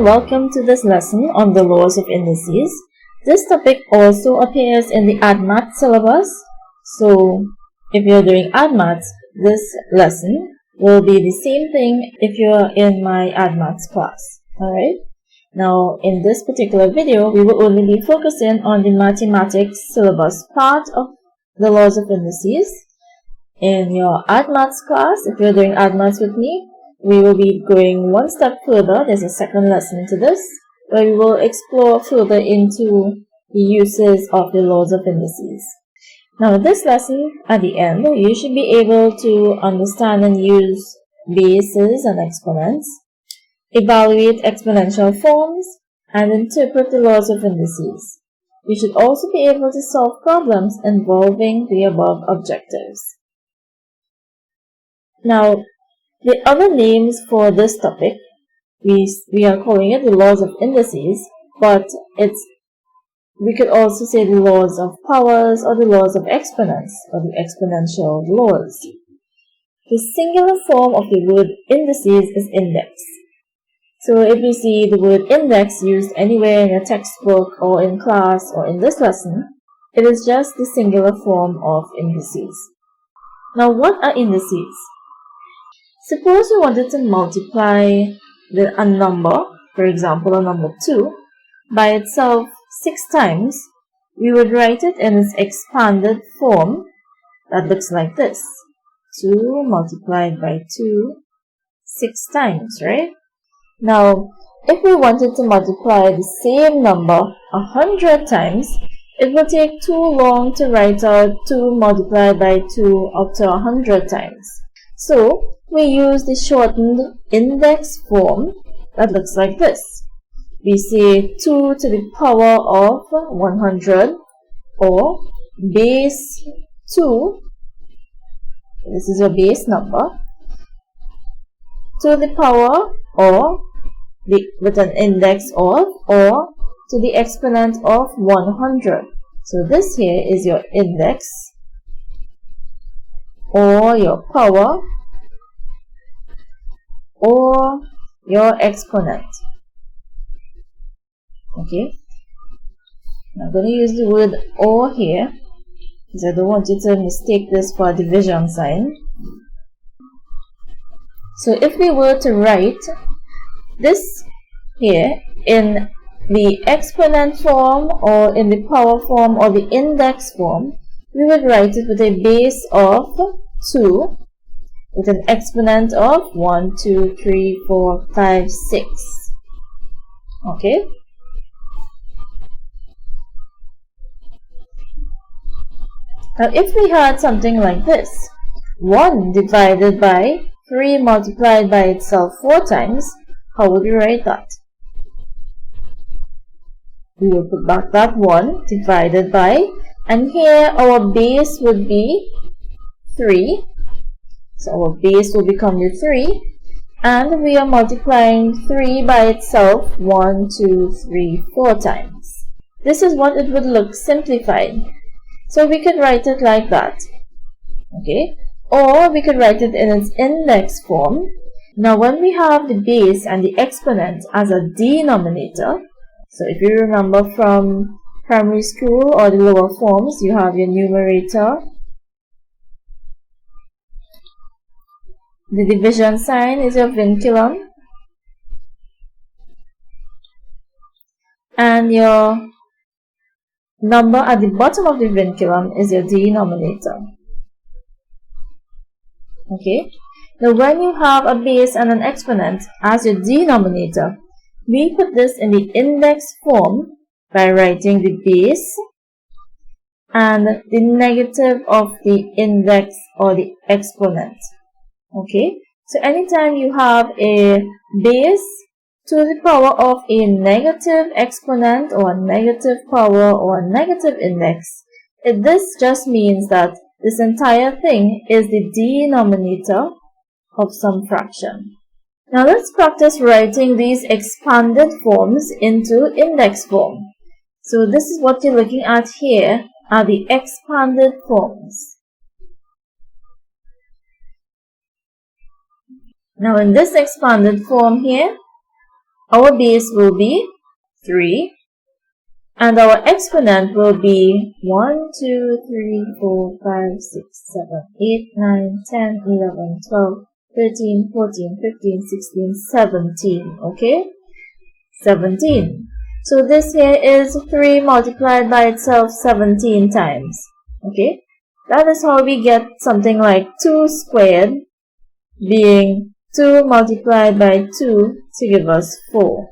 and welcome to this lesson on the laws of indices. This topic also appears in the AdMath syllabus. So if you're doing AdMath, this lesson will be the same thing if you're in my AdMath class. Alright? Now in this particular video, we will only be focusing on the mathematics syllabus part of the laws of indices. In your AdMath class, if you're doing AdMath with me, we will be going one step further. There's a second lesson to this, where we will explore further into the uses of the laws of indices. Now, this lesson, at the end, you should be able to understand and use bases and exponents, evaluate exponential forms, and interpret the laws of indices. You should also be able to solve problems involving the above objectives. Now, the other names for this topic, we are calling it the laws of indices, but we could also say the laws of powers or the laws of exponents or the exponential laws. The singular form of the word indices is index. So if you see the word index used anywhere in your textbook or in class or in this lesson, it is just the singular form of indices. Now, what are indices? Suppose we wanted to multiply a number, for example a number 2, by itself 6 times. We would write it in its expanded form that looks like this. 2 multiplied by 2, 6 times, right? Now, if we wanted to multiply the same number 100 times, it will take too long to write out 2 multiplied by 2 up to 100 times. So, we use the shortened index form that looks like this. We say 2 to the power of 100 or base 2, this is your base number, to the power or with an index of or to the exponent of 100. So this here is your index or your power or your exponent. Okay, I'm going to use the word or here because I don't want you to mistake this for a division sign. So if we were to write this here in the exponent form or in the power form or the index form, we would write it with a base of 2 with an exponent of 1, 2, 3, 4, 5, 6. Okay? Now, if we had something like this, 1 divided by 3 multiplied by itself 4 times, how would we write that? We will put back that 1 divided by, and here our base would be 3. So our base will become the 3, and we are multiplying 3 by itself 1, 2, 3, 4 times. This is what it would look simplified. So we could write it like that. Okay? Or we could write it in its index form. Now when we have the base and the exponent as a denominator, so if you remember from primary school or the lower forms, you have your numerator, the division sign is your vinculum, and your number at the bottom of the vinculum is your denominator. Okay? Now when you have a base and an exponent as your denominator, we put this in the index form by writing the base and the negative of the index or the exponent. Okay, so anytime you have a base to the power of a negative exponent or a negative power or a negative index, this just means that this entire thing is the denominator of some fraction. Now let's practice writing these expanded forms into index form. So this is what you're looking at here are the expanded forms. Now in this expanded form here, our base will be 3, and our exponent will be 1, 2, 3, 4, 5, 6, 7, 8, 9, 10, 11, 12, 13, 14, 15, 16, 17. Okay? 17. So this here is 3 multiplied by itself 17 times. Okay? That is how we get something like 2 squared being 2 multiplied by 2 to give us 4.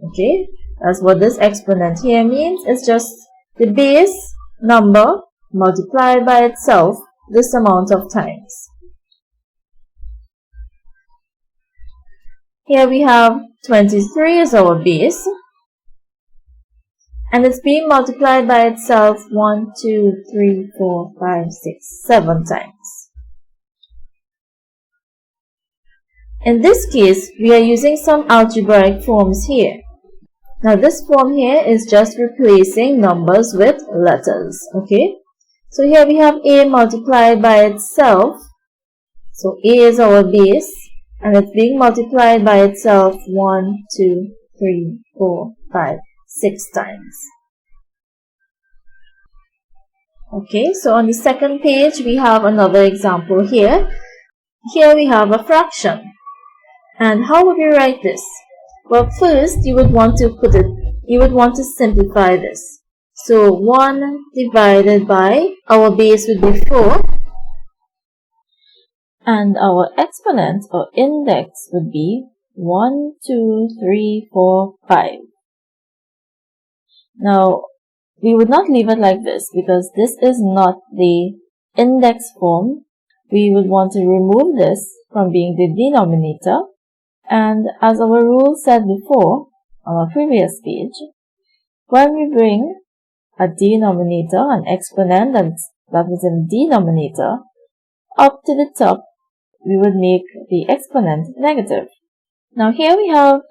Okay? That's what this exponent here means. It's just the base number multiplied by itself this amount of times. Here we have 23 as our base, and it's being multiplied by itself 1, 2, 3, 4, 5, 6, 7 times. In this case, we are using some algebraic forms here. Now this form here is just replacing numbers with letters, okay? So here we have a multiplied by itself. So a is our base, and it's being multiplied by itself 1, 2, 3, 4, 5, 6 times. Okay, so on the second page we have another example here. Here we have a fraction. And how would we write this? Well, first you would want to simplify this. So 1 divided by, our base would be 4, and our exponent or index would be 1, 2, 3, 4, 5. Now, we would not leave it like this because this is not the index form. We would want to remove this from being the denominator. And as our rule said before on our previous page, when we bring a denominator, an exponent that is in denominator, up to the top, we would make the exponent negative. Now here we have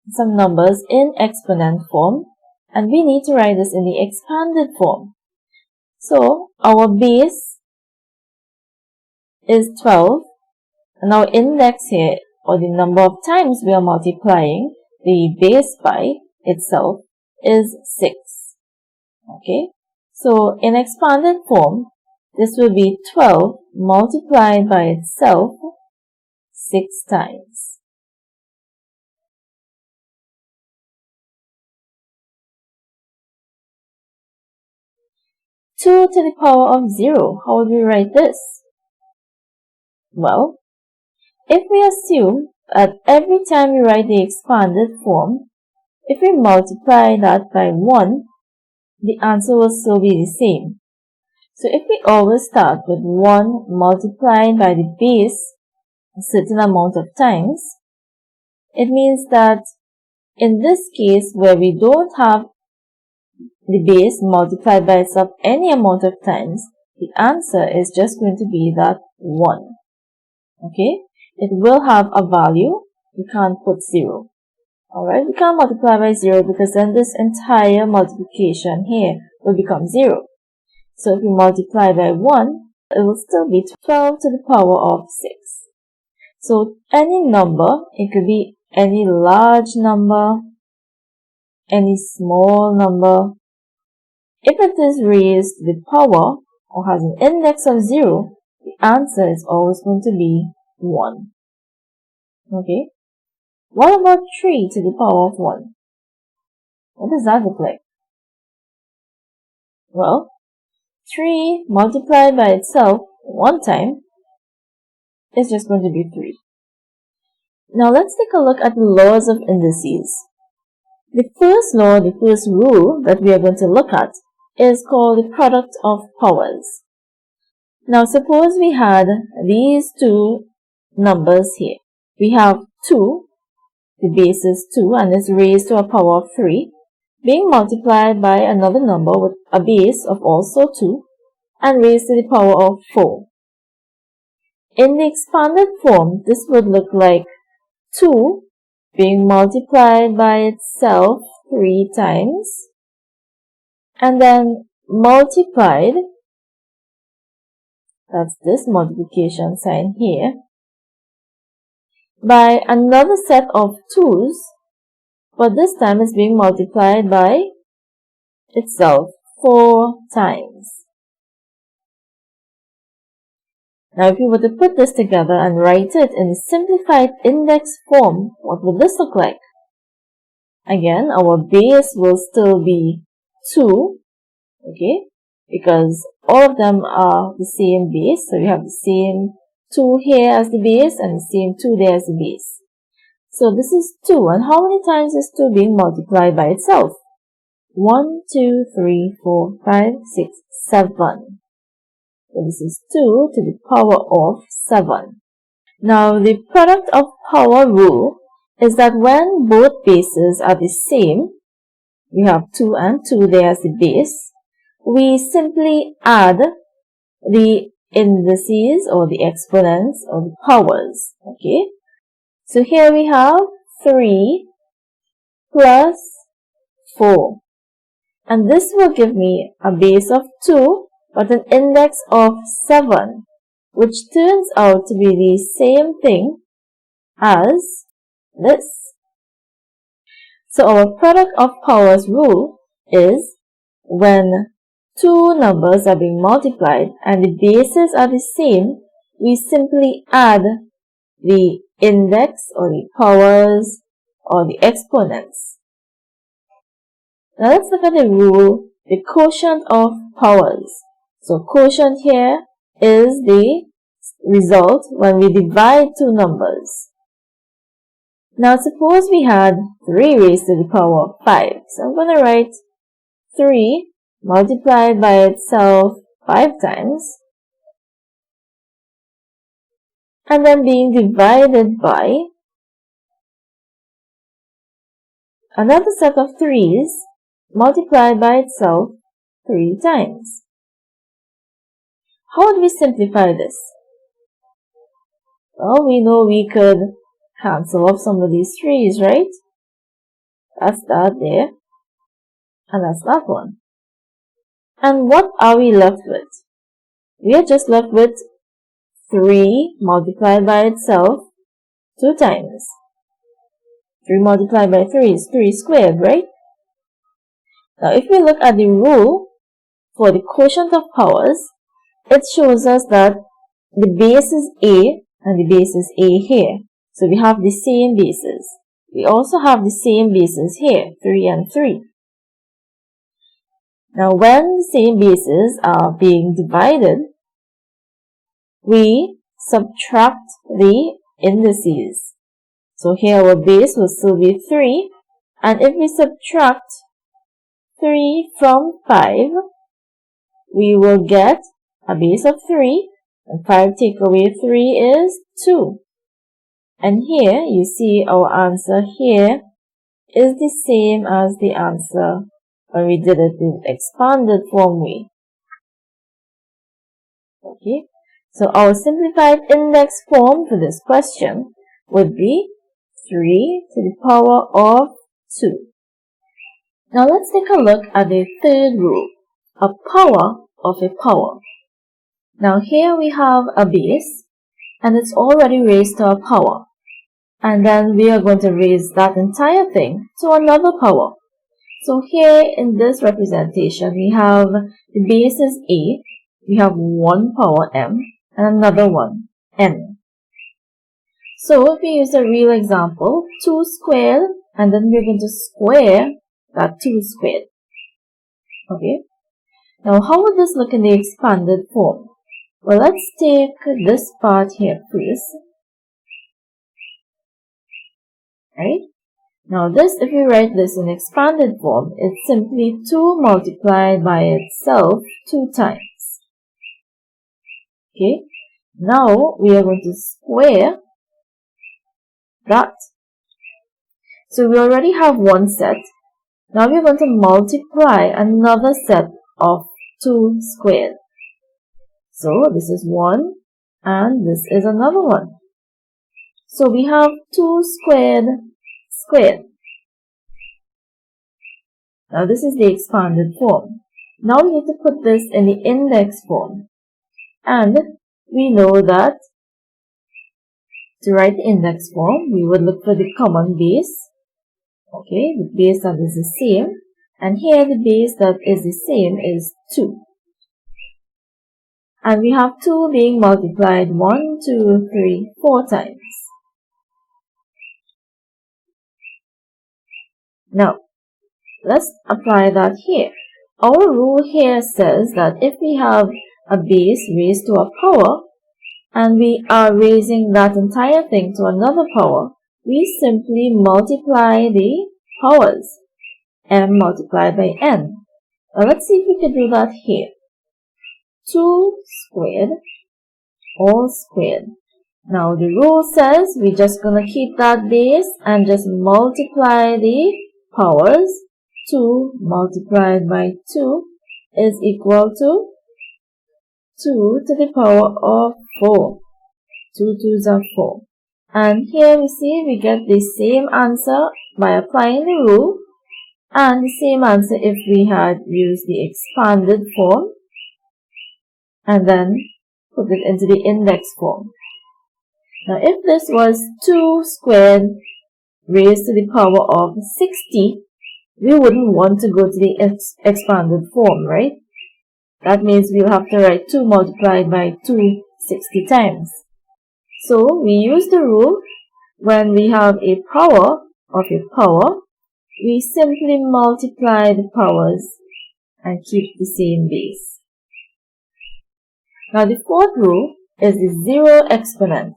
some numbers in exponent form, and we need to write this in the expanded form. So our base is 12, and our index here, or the number of times we are multiplying the base by itself, is 6. Okay, so in expanded form, this will be 12 multiplied by itself 6 times. Two to the power of 0. How would we write this? Well, if we assume that every time we write the expanded form, if we multiply that by 1, the answer will still be the same. So if we always start with 1 multiplied by the base a certain amount of times, it means that in this case where we don't have the base multiplied by itself any amount of times, the answer is just going to be that 1. Okay? It will have a value. We can't put 0. Alright, we can't multiply by 0 because then this entire multiplication here will become 0. So if we multiply by 1, it will still be 12 to the power of 6. So any number, it could be any large number, any small number. If it is raised to the power or has an index of 0, the answer is always going to be 1. Okay? What about 3 to the power of 1? What does that look like? Well, 3 multiplied by itself one time is just going to be 3. Now let's take a look at the laws of indices. The first law, the first rule that we are going to look at is called the product of powers. Now suppose we had these two numbers here. We have 2, the base is 2 and is raised to a power of 3, being multiplied by another number with a base of also 2 and raised to the power of 4. In the expanded form, this would look like 2 being multiplied by itself 3 times and then multiplied, that's this multiplication sign here, by another set of 2's but this time it's being multiplied by itself 4 times. Now if we were to put this together and write it in simplified index form, what would this look like? Again, our base will still be 2, okay, because all of them are the same base. So we have the same 2 here as the base and the same 2 there as the base. So this is 2, and how many times is 2 being multiplied by itself? 1, 2, 3, 4, 5, 6, 7. So this is 2 to the power of 7. Now the product of power rule is that when both bases are the same, we have 2 and 2 there as the base, we simply add the indices or the exponents or the powers, okay? So here we have 3 plus 4. And this will give me a base of 2 but an index of 7, which turns out to be the same thing as this. So our product of powers rule is when two numbers are being multiplied and the bases are the same, we simply add the index or the powers or the exponents. Now let's look at the rule, the quotient of powers. So quotient here is the result when we divide two numbers. Now suppose we had 3 raised to the power of 5. So I'm going to write 3 multiplied by itself 5 times and then being divided by another set of 3's multiplied by itself 3 times. How would we simplify this? Well, we know we could cancel off some of these 3's, right? That's that there. And that's that one. And what are we left with? We are just left with 3 multiplied by itself 2 times. 3 multiplied by 3 is 3 squared, right? Now if we look at the rule for the quotient of powers, it shows us that the base is A and the base is A here. So we have the same bases. We also have the same bases here, 3 and 3. Now when the same bases are being divided, we subtract the indices. So here our base will still be 3, and if we subtract 3 from 5, we will get a base of 3, and 5 take away 3 is 2. And here you see our answer here is the same as the answer when we did it in expanded form way. Okay, so our simplified index form for this question would be 3 to the power of 2. Now let's take a look at the third rule, a power of a power. Now here we have a base and it's already raised to a power. And then we are going to raise that entire thing to another power. So here in this representation, we have the base is A, we have one power m, and another one, n. So if we use a real example, 2 squared, and then we're going to square that 2 squared. Okay. Now how would this look in the expanded form? Well, let's take this part here first. Right? Now this, if we write this in expanded form, it's simply 2 multiplied by itself 2 times. Okay? Now we are going to square that. So we already have one set. Now we're going to multiply another set of 2 squared. So this is 1 and this is another one. So we have 2 squared squared. Now this is the expanded form. Now we need to put this in the index form. And we know that to write the index form, we would look for the common base. Okay, the base that is the same, and here the base that is the same is 2. And we have 2 being multiplied 1, 2, 3, 4 times. Now, let's apply that here. Our rule here says that if we have a base raised to a power, and we are raising that entire thing to another power, we simply multiply the powers, m multiplied by n. Now let's see if we can do that here. 2 squared, all squared. Now the rule says we're just going to keep that base and just multiply the powers. 2 multiplied by 2 is equal to 2 to the power of 4. 2 2s are 4. And here we see we get the same answer by applying the rule, and the same answer if we had used the expanded form and then put it into the index form. Now if this was 2 squared raised to the power of 60, we wouldn't want to go to the expanded form, right? That means we'll have to write 2 multiplied by 2 60 times. So we use the rule when we have a power of a power, we simply multiply the powers and keep the same base. Now the fourth rule is the zero exponent.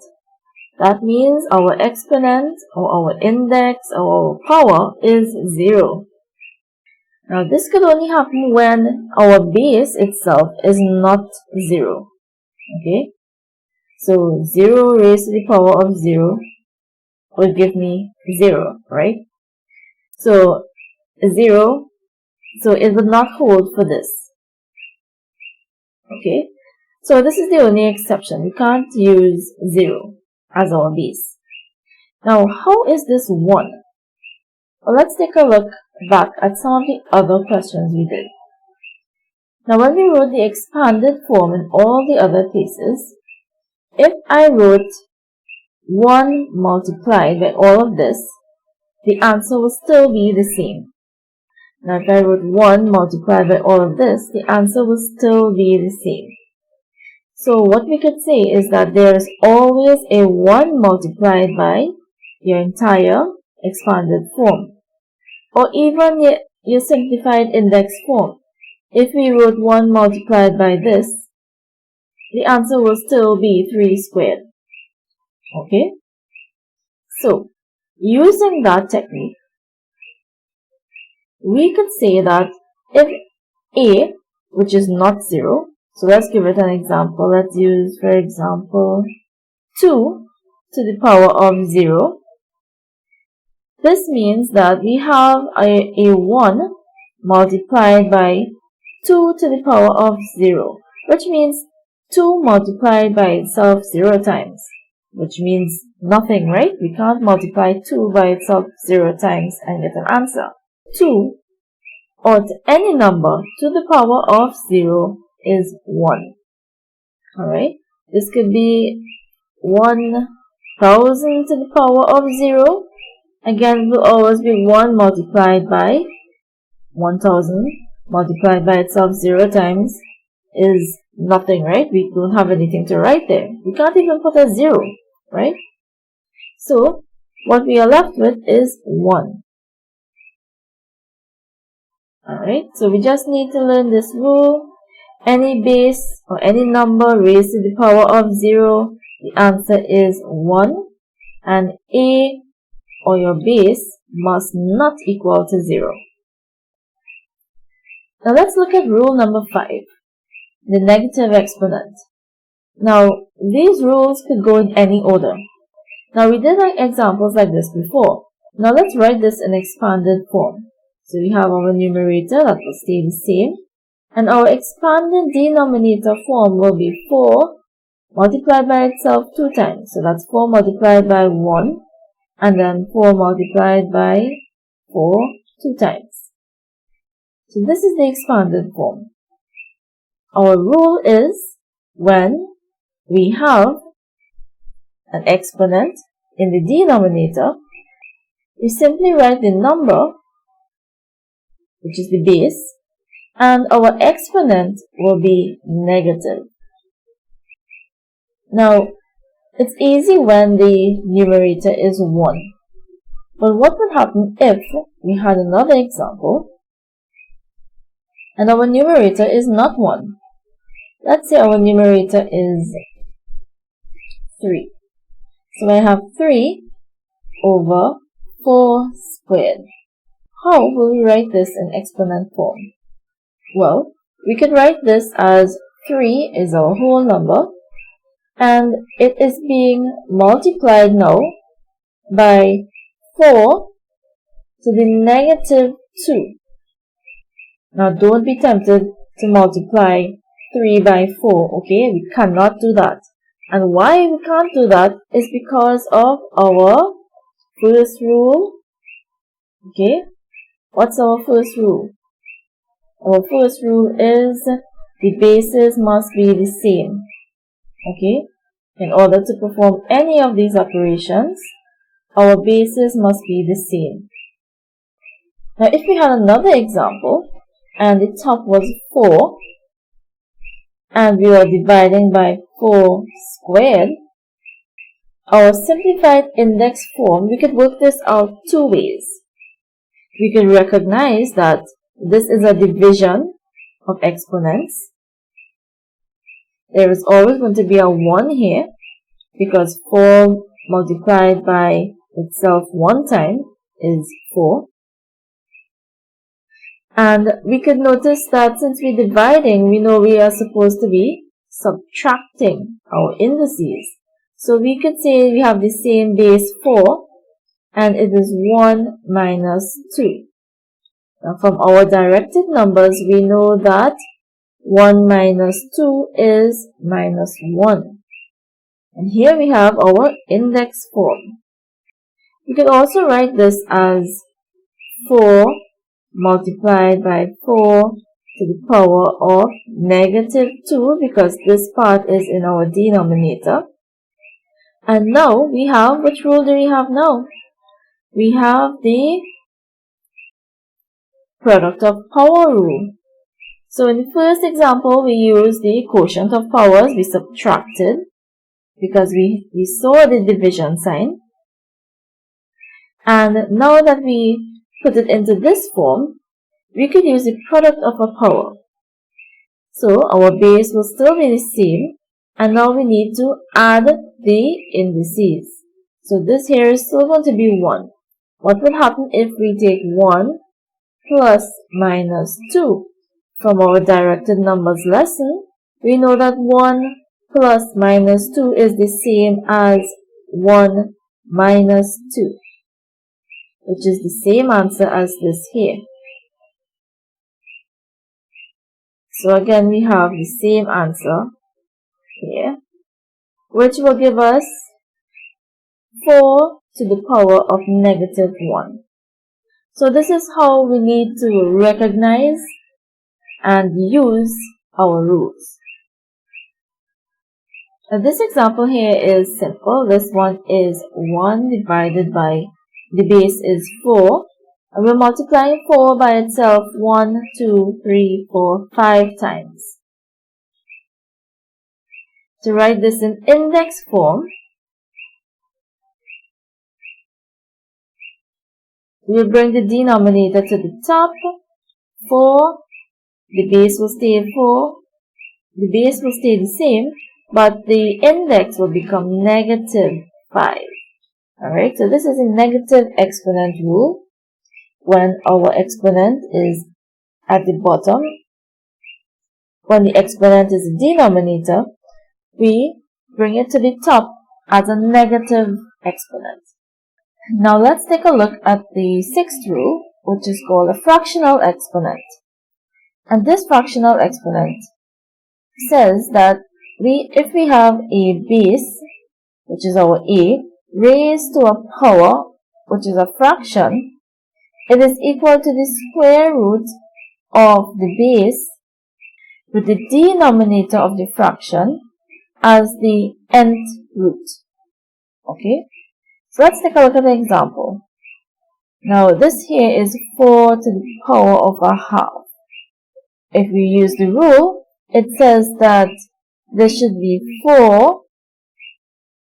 That means our exponent or our index or our power is 0. Now this could only happen when our base itself is not 0. Okay? So 0 raised to the power of 0 will give me 0, right? So 0, so it would not hold for this. Okay? So this is the only exception. We can't use 0 as our base. Now, how is this 1? Well, let's take a look back at some of the other questions we did. Now, when we wrote the expanded form in all the other cases, if I wrote 1 multiplied by all of this, the answer will still be the same. Now, if I wrote 1 multiplied by all of this, the answer will still be the same. So, what we could say is that there is always a 1 multiplied by your entire expanded form, or even your simplified index form. If we wrote 1 multiplied by this, the answer will still be 3 squared. Okay? So, using that technique, we could say that if a, which is not 0, so let's give it an example. Let's use, for example, 2 to the power of 0. This means that we have a 1 multiplied by 2 to the power of 0, which means 2 multiplied by itself 0 times, which means nothing, right? We can't multiply 2 by itself 0 times and get an answer. 2, or to any number to the power of 0 is 1. Alright? This could be 1000 to the power of 0. Again, it will always be 1 multiplied by 1000 multiplied by itself 0 times is nothing, right? We don't have anything to write there. We can't even put a 0, right? So, what we are left with is 1. Alright, so we just need to learn this rule. Any base or any number raised to the power of 0, the answer is 1. And a, or your base, must not equal to 0. Now let's look at rule number 5, the negative exponent. Now, these rules could go in any order. Now, we did examples like this before. Now, let's write this in expanded form. So, we have our numerator that will stay the same. And our expanded denominator form will be 4 multiplied by itself 2 times. So, that's 4 multiplied by 1. And then 4 multiplied by 4 2 times. So, this is the expanded form. Our rule is when we have an exponent in the denominator, we simply write the number, which is the base, and our exponent will be negative. Now, it's easy when the numerator is 1. But what would happen if we had another example and our numerator is not 1? Let's say our numerator is 3. So I have 3 over 4 squared. How will we write this in exponent form? Well, we could write this as 3 is our whole number, and it is being multiplied now by 4 to the negative 2. Now don't be tempted to multiply 3 by 4, okay? We cannot do that. And why we can't do that is because of our first rule. Okay? What's our first rule? Our first rule is the bases must be the same. Okay? In order to perform any of these operations, our bases must be the same. Now, if we had another example, and the top was 4, and we are dividing by 4 squared, our simplified index form, we could work this out 2 ways. We could recognize that this is a division of exponents. There is always going to be a 1 here, because 4 multiplied by itself 1 time is 4. And we could notice that since we're dividing, we know we are supposed to be subtracting our indices. So we could say we have the same base 4, and it is 1 minus 2. Now from our directed numbers, we know that 1 minus 2 is minus 1. And here we have our index form. We could also write this as 4 multiplied by 4 to the power of negative 2, because this part is in our denominator. And now we have, which rule do we have now? We have the product of power rule. So in the first example, we used the quotient of powers. We subtracted because we saw the division sign. And now that we put it into this form, we could use the product of a power. So our base will still be the same, and now we need to add the indices. So this here is still going to be 1. What will happen if we take 1 plus minus 2? From our directed numbers lesson, we know that 1 plus minus 2 is the same as 1 minus 2, which is the same answer as this here. So again, we have the same answer here, which will give us 4 to the power of negative 1. So this is how we need to recognize and use our rules. Now this example here is simple. This one is 1 divided by, the base is 4. And we're multiplying 4 by itself 1, 2, 3, 4, 5 times. To write this in index form, we'll bring the denominator to the top. 4, the base will stay 4, the base will stay the same, but the index will become negative 5. Alright, so this is a negative exponent rule. When our exponent is at the bottom, when the exponent is the denominator, we bring it to the top as a negative exponent. Now let's take a look at the sixth rule, which is called a fractional exponent. And this fractional exponent says that if we have a base, which is our a, raised to a power, which is a fraction, it is equal to the square root of the base with the denominator of the fraction as the nth root. Okay, so let's take a look at the example. Now this here is 4 to the power of a half. If we use the rule, it says that there should be 4,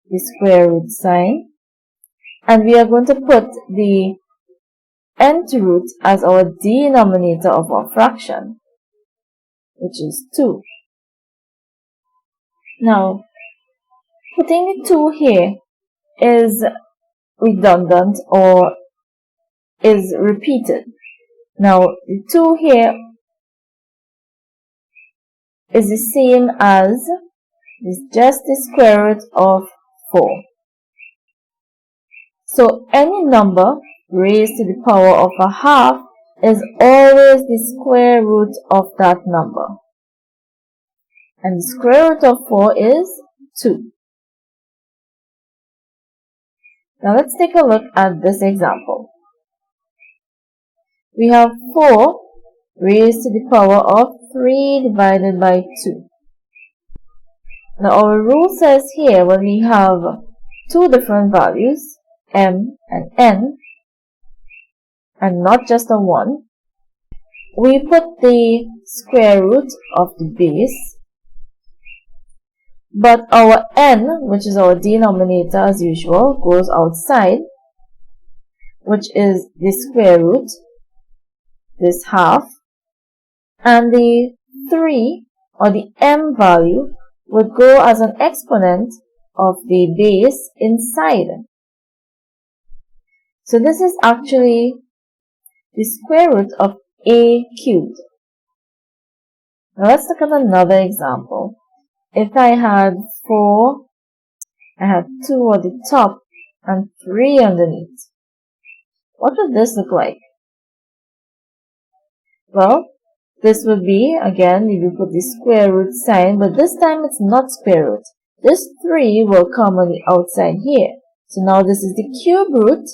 the square root sign, and we are going to put the nth root as our denominator of our fraction, which is 2. Now, putting the 2 here is redundant or is repeated. Now, the 2 here is the same as just the square root of 4. So, any number raised to the power of a half is always the square root of that number. And the square root of 4 is 2. Now let's take a look at this example. We have 4 raised to the power of 3 divided by 2. Now our rule says here when we have two different values, m and n, and not just a 1, we put the square root of the base, but our n, which is our denominator as usual, goes outside, which is the square root, this half, and the 3 or the m value would go as an exponent of the base inside. So this is actually the square root of a cubed. Now let's look at another example. If I had 4, I had 2 at the top and 3 underneath, what would this look like? Well, this would be, again, we will put the square root sign, but this time it's not square root. This 3 will come on the outside here. So now this is the cube root,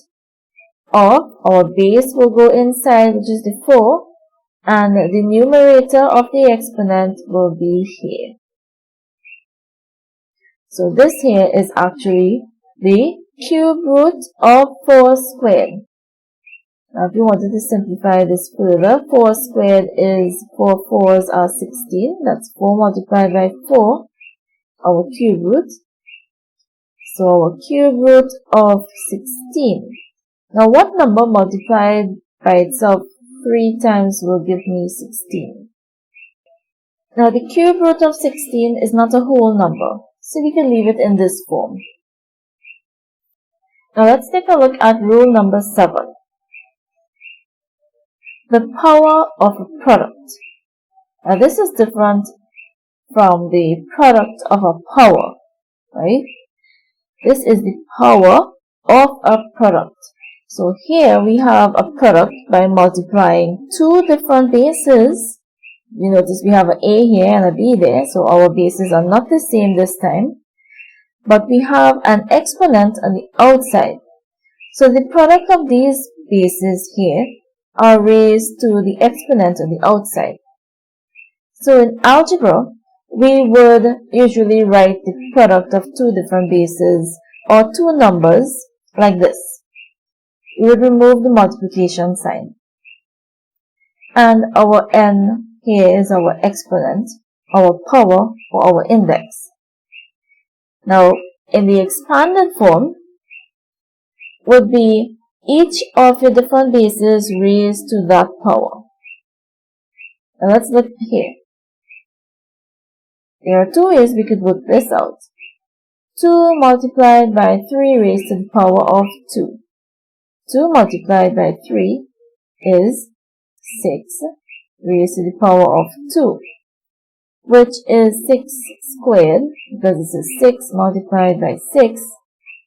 or our base will go inside, which is the 4, and the numerator of the exponent will be here. So this here is actually the cube root of 4 squared. Now if you wanted to simplify this further, 4 squared is 4 4s are 16. That's 4 multiplied by 4, our cube root. So our cube root of 16. Now what number multiplied by itself 3 times will give me 16? Now the cube root of 16 is not a whole number, so we can leave it in this form. Now let's take a look at rule number 7. The power of a product. Now this is different from the product of a power, right? This is the power of a product. So here we have a product by multiplying two different bases. You notice we have an a here and a b there, so our bases are not the same this time. But we have an exponent on the outside. So the product of these bases here are raised to the exponent on the outside. So in algebra, we would usually write the product of two different bases or two numbers like this. We would remove the multiplication sign. And our n here is our exponent, our power, or our index. Now, in the expanded form, would be each of your different bases raised to that power. Now let's look here. There are two ways we could work this out. 2 multiplied by 3 raised to the power of 2. 2 multiplied by 3 is 6 raised to the power of 2, which is 6 squared, because this is 6 multiplied by 6,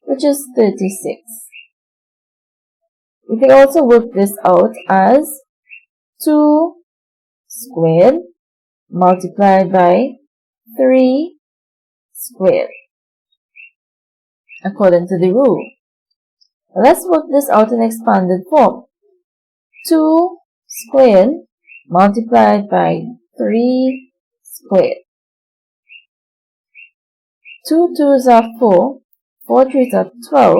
which is 36. We can also work this out as 2 squared multiplied by 3 squared, according to the rule. Let's work this out in expanded form. 2 squared multiplied by 3 squared. 2 2s are 4, 4 3s are 12,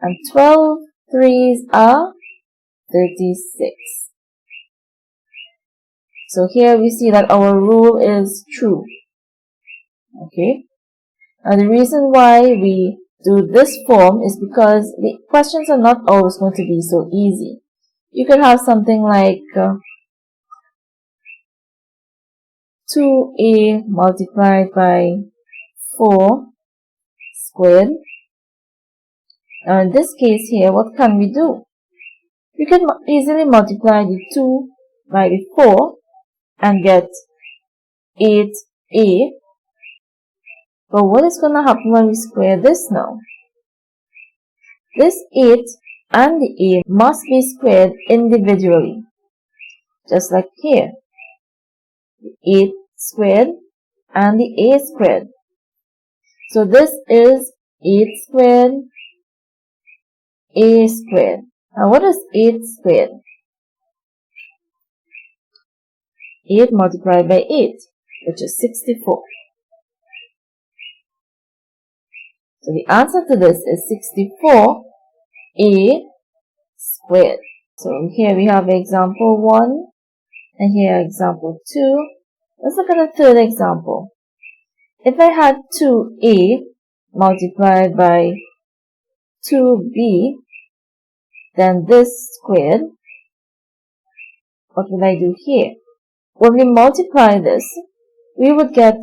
and 12 3s are 36. So here we see that our rule is true. Okay. And the reason why we do this form is because the questions are not always going to be so easy. You could have something like 2a multiplied by 4 squared. Now in this case here, what can we do? We can easily multiply the 2 by the 4 and get 8a. But what is going to happen when we square this now? This 8 and the a must be squared individually. Just like here. 8 squared and the a squared. So this is 8 squared, a squared. Now what is 8 squared? 8 multiplied by 8, which is 64. So the answer to this is 64a squared. So here we have example 1 and here example 2. Let's look at the third example. If I had 2a multiplied by 2b, then this squared, what will I do here? When we multiply this, we would get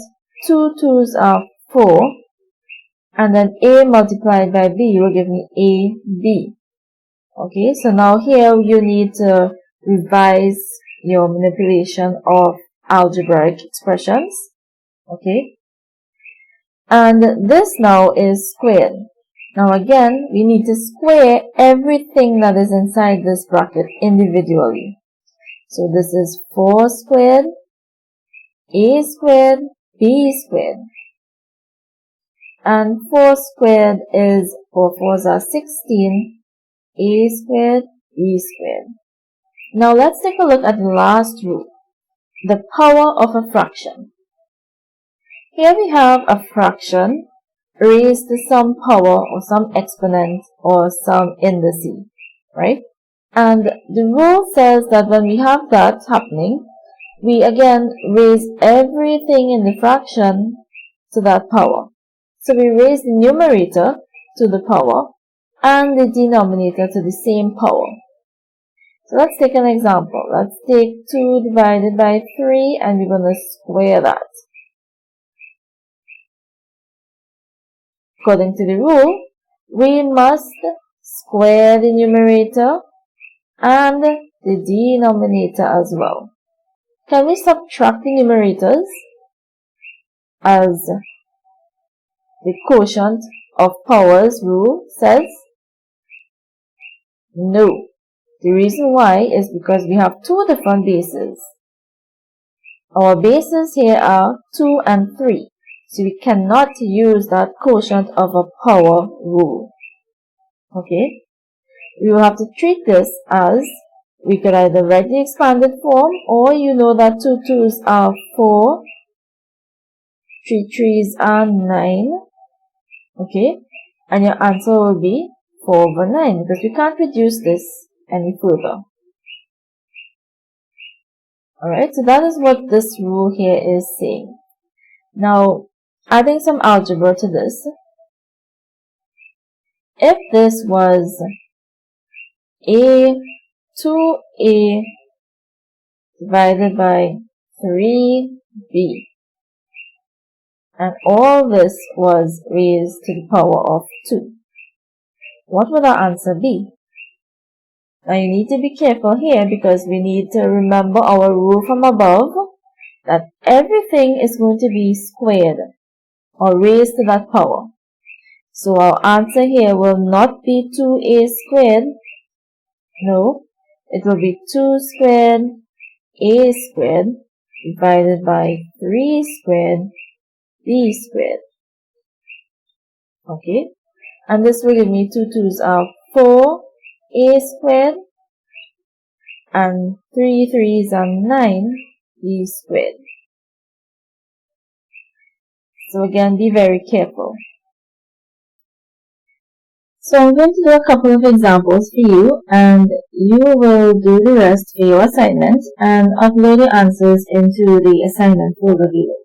2 2's are 4, and then a multiplied by b will give me ab. Okay, so now here you need to revise your manipulation of algebraic expressions. Okay, and this now is squared. Now again, we need to square everything that is inside this bracket individually. So this is 4 squared, a squared, b squared. And 4 squared is 4 4's are 16, a squared, b squared. Now let's take a look at the last rule, the power of a fraction. Here we have a fraction raised to some power or some exponent or some indice, right? And the rule says that when we have that happening, we again raise everything in the fraction to that power. So we raise the numerator to the power and the denominator to the same power. So let's take an example. Let's take 2 divided by 3 and we're going to square that. According to the rule, we must square the numerator and the denominator as well. Can we subtract the numerators as the quotient of powers rule says? No. The reason why is because we have two different bases. Our bases here are 2 and 3. So we cannot use that quotient of a power rule. Okay? We will have to treat this as we could either write the expanded form, or you know that 2 2's are 4, 3 3's are 9. Okay? And your answer will be 4 over 9 because we can't reduce this any further. Alright, so that is what this rule here is saying. Now, adding some algebra to this, if this was a 2a divided by 3b, and all this was raised to the power of 2, what would our answer be? Now you need to be careful here because we need to remember our rule from above that everything is going to be squared or raised to that power. So our answer here will not be 2a squared. No, it will be 2 squared a squared divided by 3 squared b squared. Okay, and this will give me 2 2's are 4 a squared and 3 3's are 9 b squared. So again, be very careful. So I'm going to do a couple of examples for you, and you will do the rest for your assignment and upload the answers into the assignment folder below.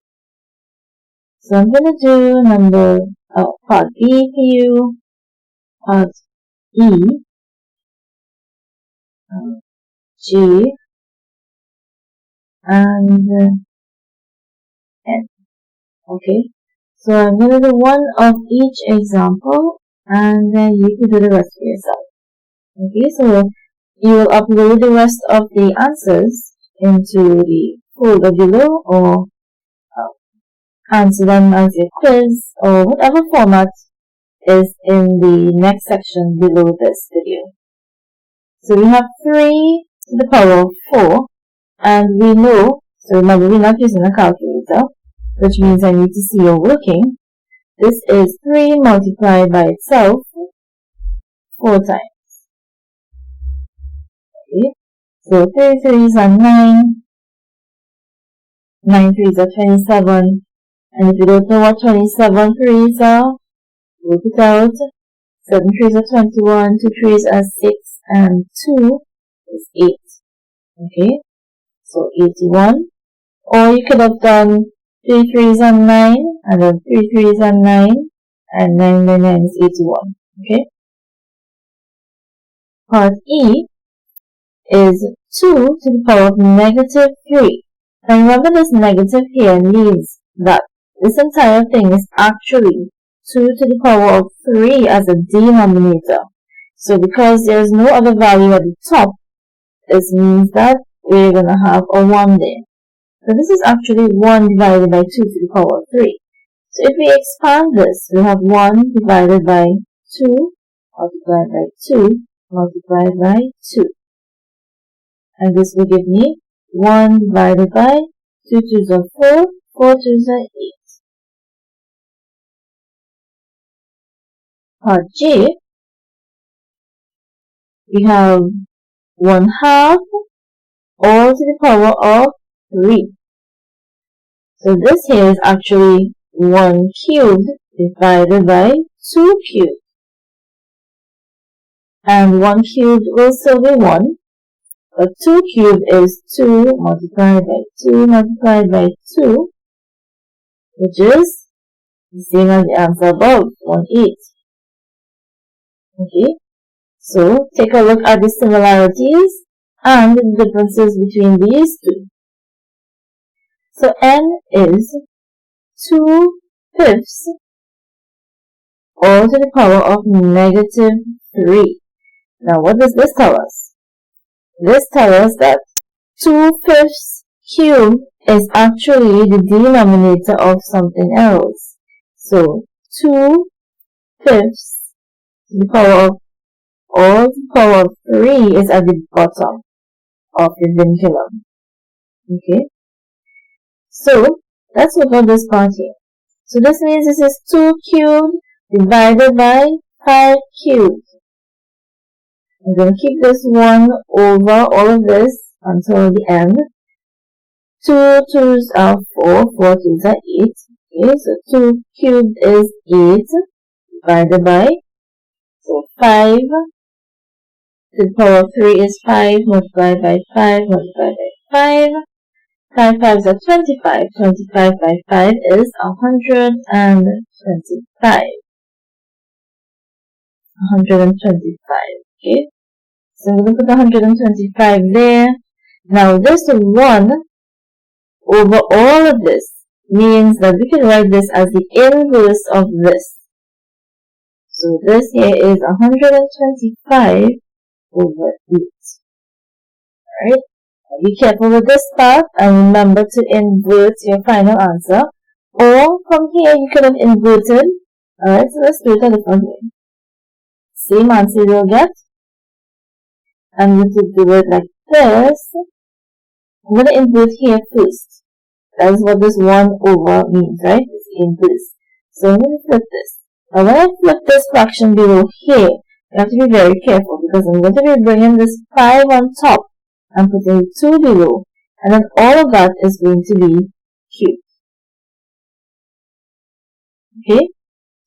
So I'm going to do part B for you, part E, G, and N. Okay, so I'm going to do one of each example, and then you can do the rest for yourself. Okay, so you will upload the rest of the answers into the folder below, or answer them as a quiz, or whatever format is in the next section below this video. So we have 3 to the power of 4, and we know, so remember we're not using a calculator, which means I need to see you're working. This is 3 multiplied by itself 4 times. Okay, so 3 3s are 9, 9 3s are 27, and if you don't know what 27 3s are, work it out. 7 3s are 21, 2 3s are 6, and 2 is 8. Okay, so 81. Or you could have done 3 3s are 9, and then 3 3s are 9, and 9 by 9 is 81. Okay. Part E is 2 to the power of negative 3. Now remember, this negative here means that this entire thing is actually 2 to the power of 3 as a denominator. So because there is no other value at the top, this means that we're going to have a 1 there. So this is actually 1 divided by 2 to the power of 3. So if we expand this, we have 1 divided by 2 multiplied by 2 multiplied by 2. And this will give me 1 divided by 2 2s are 4, 4 2s are 8. Part G, we have 1/2 all to the power of 3. So this here is actually 1 cubed divided by 2 cubed. And 1 cubed will still be 1. But 2 cubed is 2 multiplied by 2 multiplied by 2, which is the same as the answer above, 1/8. Okay, so take a look at the similarities and the differences between these two. So n is 2/5 all to the power of negative 3. Now what does this tell us? This tells us that 2/5 cubed is actually the denominator of something else. So 2/5 to the power of all to the power of 3 is at the bottom of the vinculum. Okay, so let's look at this part here. So this means this is 2 cubed divided by 5 cubed. I'm going to keep this 1 over all of this until the end. 2 2s are 4, 4 2s are 8. Okay, so 2 cubed is 8 divided by, so 5 to the power of 3 is 5 multiplied by 5 multiplied by 5. 5 5s are 25. 25 by 5 is 125. 125. Okay, so we're going to put 125 there. Now this 1 over all of this means that we can write this as the inverse of this. So this here is 125 over 8. Alright, be careful with this part and remember to invert your final answer. Or from here you could have inverted. Alright, so let's do it a different way. Same answer you'll get. I'm going to do it like this. I'm going to invert here first. That is what this 1 over means, right? It's inverse. So I'm going to flip this. Now when I flip this fraction below here, you have to be very careful because I'm going to be bringing this 5 on top and putting 2 below. And then all of that is going to be cubed. Okay?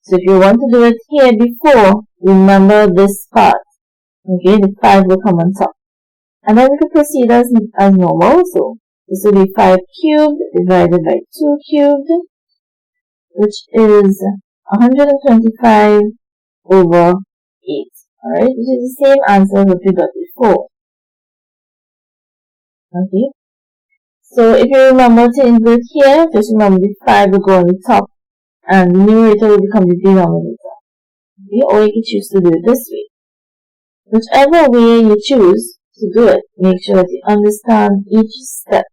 So if you want to do it here before remember this part. Okay, the 5 will come on top. And then we can proceed as normal. So this will be 5 cubed divided by 2 cubed, which is 125 over 8. Alright, which is the same answer that we got before. Okay. So if you remember to invert here, just remember the 5 will go on the top and the numerator will become the denominator. Okay, or you can choose to do it this way. Whichever way you choose to do it, make sure that you understand each step